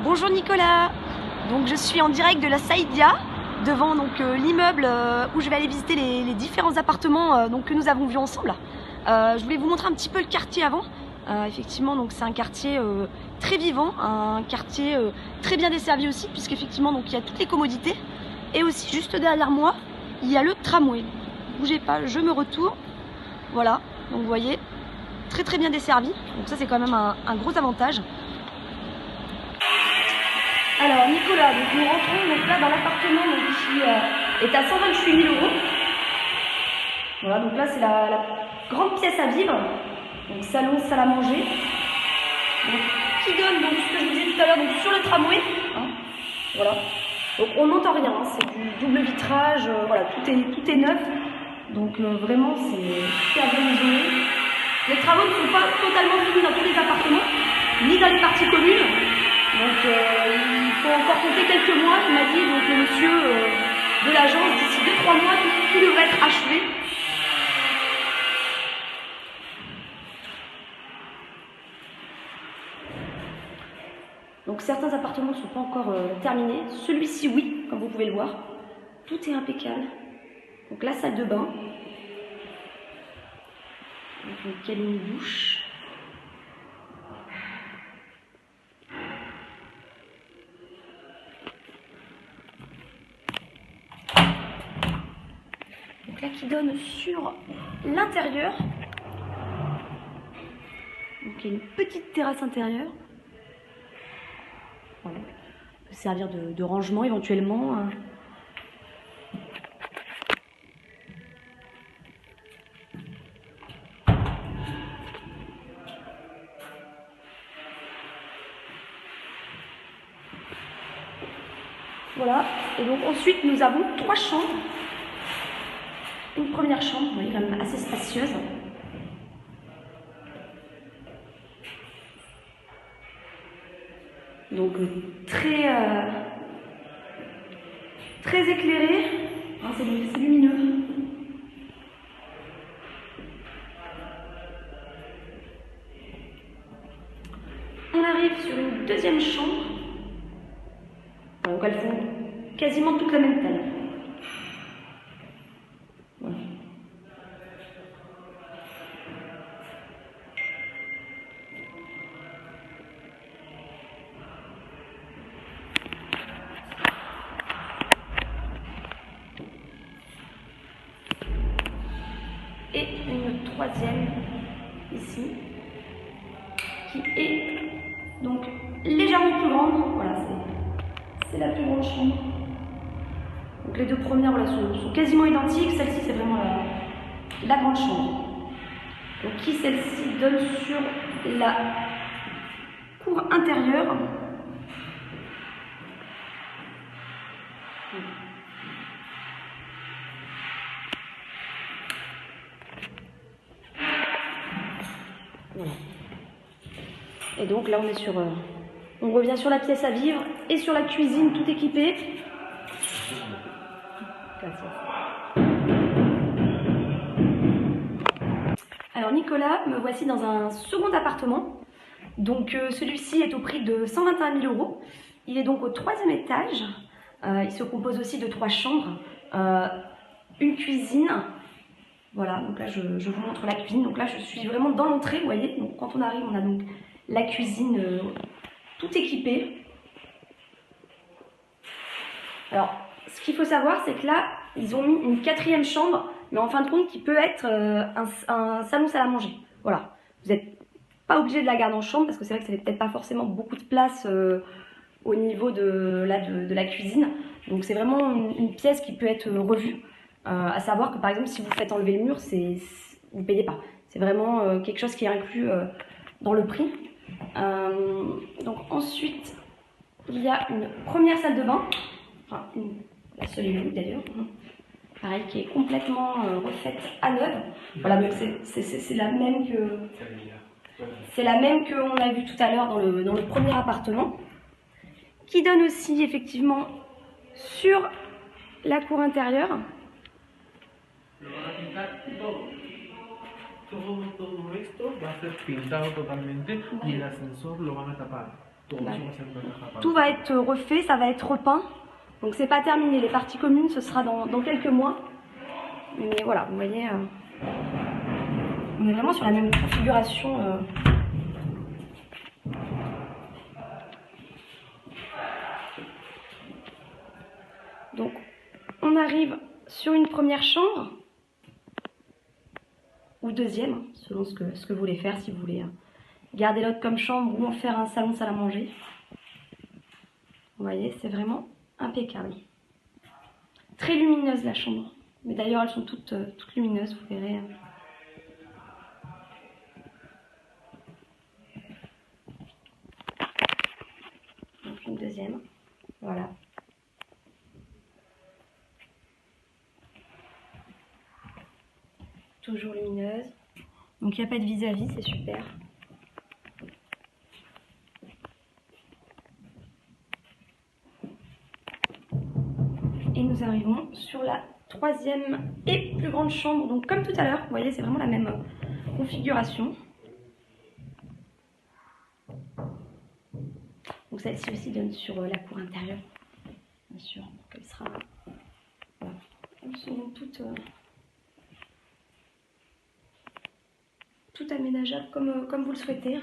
Bonjour Nicolas, donc je suis en direct de la Saïdia, devant l'immeuble où je vais aller visiter les différents appartements que nous avons vus ensemble. Je voulais vous montrer un petit peu le quartier avant. Effectivement, c'est un quartier très vivant, un quartier très bien desservi aussi, puisqu'effectivement il y a toutes les commodités. Et aussi juste derrière moi, il y a le tramway. Bougez pas, je me retourne. Voilà, donc vous voyez, très bien desservi. Donc ça c'est quand même un gros avantage. Alors Nicolas, nous rentrons là dans l'appartement qui est à 128 000 €. Voilà, donc là c'est la grande pièce à vivre. Donc salon, salle à manger. Donc, qui donne ce que je vous disais tout à l'heure sur le tramway. Hein, voilà. Donc on n'entend rien, hein, c'est du double vitrage, voilà, tout est neuf. Donc vraiment c'est super bien isolé. Les travaux ne sont pas totalement finis dans tous les appartements, ni dans les parties communes. Donc il faut encore compter quelques mois, il m'a dit le monsieur de l'agence, d'ici 2-3 mois, tout devrait être achevé. Donc certains appartements ne sont pas encore terminés, celui-ci oui, comme vous pouvez le voir. Tout est impeccable. Donc la salle de bain, donc une cabine douche. Donc là qui donne sur l'intérieur. Donc il y a une petite terrasse intérieure. Voilà. Peut servir de rangement éventuellement. Voilà, et donc ensuite nous avons 3 chambres. Une première chambre, vous voyez, quand même assez spacieuse. Donc très éclairé, hein, c'est lumineux. On arrive sur une deuxième chambre. Donc elles font quasiment toute la même taille. Voilà. Et une troisième ici, qui est donc légèrement plus grande. Voilà, c'est la plus grande chambre. Donc les deux premières voilà, sont quasiment identiques. Celle-ci c'est vraiment la grande chambre. Donc qui celle-ci donne sur la cour intérieure. Voilà. Et donc là on est sur, on revient sur la pièce à vivre et sur la cuisine tout équipée. Alors Nicolas, me voici dans un second appartement. Donc celui-ci est au prix de 121 000 €. Il est donc au 3e étage. Il se compose aussi de 3 chambres, une cuisine. Voilà, donc là je vous montre la cuisine. Donc là je suis vraiment dans l'entrée, vous voyez. Donc quand on arrive, on a donc la cuisine tout équipée. Alors ce qu'il faut savoir, c'est que là ils ont mis une 4e chambre, mais en fin de compte qui peut être un salon salle à manger. Voilà, vous n'êtes pas obligé de la garder en chambre parce que c'est vrai que ça fait peut-être pas forcément beaucoup de place au niveau de la cuisine. Donc c'est vraiment une pièce qui peut être revue. À savoir que par exemple si vous faites enlever le mur, vous ne payez pas. C'est vraiment quelque chose qui est inclus dans le prix. Donc ensuite il y a une première salle de bain, enfin la seule et unique d'ailleurs, pareil, qui est complètement refaite à neuf. Voilà, donc c'est la même qu'on a vue tout à l'heure dans le premier appartement, qui donne aussi effectivement sur la cour intérieure. Todo esto va a ser pintado totalmente y el ascensor lo van a tapar. Tout va être refait, ça va être repeint. Donc c'est pas terminé, les parties communes ce sera dans quelques mois. Mais voilà, vous voyez, on est vraiment sur la même configuration. Donc on arrive sur une première chambre, ou deuxième, selon ce que vous voulez faire, si vous voulez garder l'autre comme chambre ou en faire un salon salle à manger. Vous voyez, c'est vraiment impeccable. Très lumineuse la chambre. Mais d'ailleurs, elles sont toutes lumineuses, vous verrez. Donc une deuxième. Voilà. Toujours lumineuse. Donc il n'y a pas de vis-à-vis, c'est super. Et nous arrivons sur la troisième et plus grande chambre. Donc comme tout à l'heure, vous voyez, c'est vraiment la même configuration. Donc celle-ci aussi donne sur la cour intérieure, bien sûr. Donc elle sera... Voilà. Elles sont toutes aménageables comme vous le souhaitez.